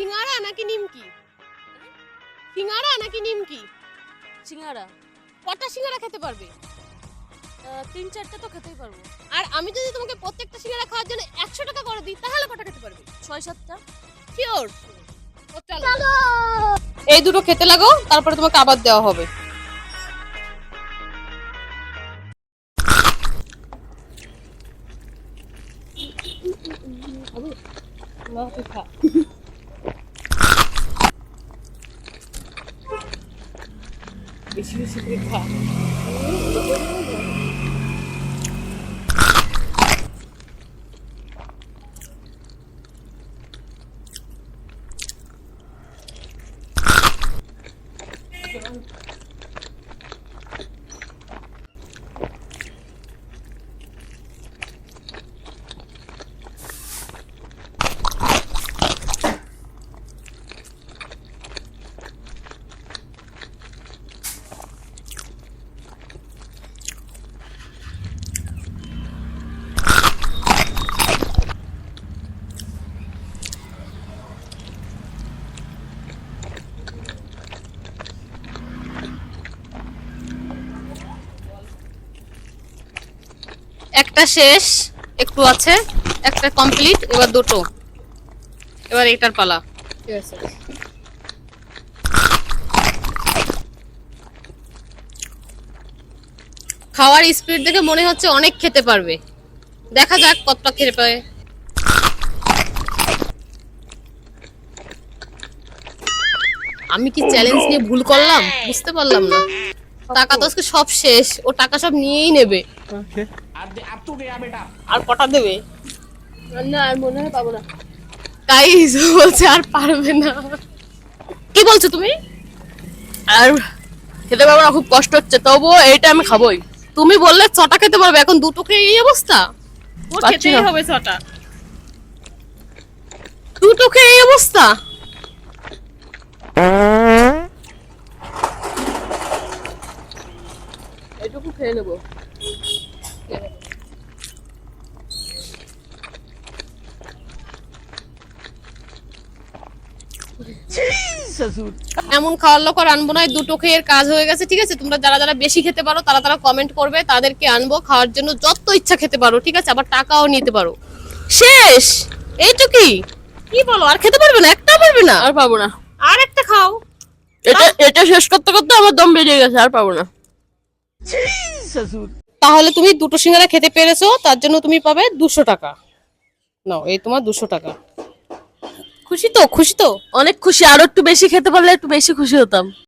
সিঙ্গারা নাকি নিমকি? সিঙ্গারা নাকি নিমকি? সিঙ্গারা। কটা সিঙ্গারা খেতে পারবে? 3-4টা তো খেতেই পারবো। আর আমি যদি তোমাকে প্রত্যেকটা সিঙ্গারা খাওয়ার জন্য 100 টাকা করে দিই তাহলে কটা খেতে পারবে? 6-7টা। শিওর? চলো এই দুটো খেতে লাগো, তারপরে তোমাকে আবার দেওয়া হবে। বেশি বেশি করে খা। একটা শেষ, একটু আছে, একটা কমপ্লিট, এবার দুটো, এবার এটার পালা। ঠিক আছে, খাওয়ার স্পিড দেখে মনে হচ্ছে অনেক খেতে পারবে, দেখা যাক কতটা খেতে পারে। আমি কি চ্যালেঞ্জ নিয়ে ভুল করলাম বুঝতে পারলাম না। টাকা তো আজকে সব শেষ, ও টাকা সব নিয়েই নেবে। আর কটা দেবে? না আর মনে হয় পাবো না। তাই বলছে আর পারবে না। কি বলছো তুমি? আর খেতে পারবো না, খুব কষ্ট হচ্ছে, তবুও এইটা আমি খাবোই। তুমি বললে 6টা খেতে পারবে, এখন দুটো খেয়ে এই অবস্থা। ওর পাচ্ছি খেতেই না। হবে 6টা। দুটো খেয়ে এই অবস্থা। এইটুকু খেয়ে নেবো। এমন খাওয়ার লোক আর আনবো না, এই দুটো খেয়ে এর কাজ হয়ে গেছে। ঠিক আছে, তোমরা যারা যারা বেশি খেতে পারো তারা তারা কমেন্ট করবে, তাদেরকে আনবো খাওয়ার জন্য। যত ইচ্ছা খেতে পারো, ঠিক আছে, আবার টাকাও নিতে পারো। শেষ এইটুকুই? কি বলো, আর খেতে পারবে না? একটা পারবে না? আর পাবো না। আর একটা খাও। এটা এটা শেষ করতে করতে আমার দম বেরিয়ে গেছে, আর পাবো না। তাহলে তুমি দুটো সিঙ্গারা খেতে পেরেছো, তার জন্য তুমি পাবে 200 টাকা। নাও, এই তোমার 200 টাকা। খুশি তো? খুশি তো? অনেক খুশি, আরো একটু বেশি খেতে পারলে একটু বেশি খুশি হতাম।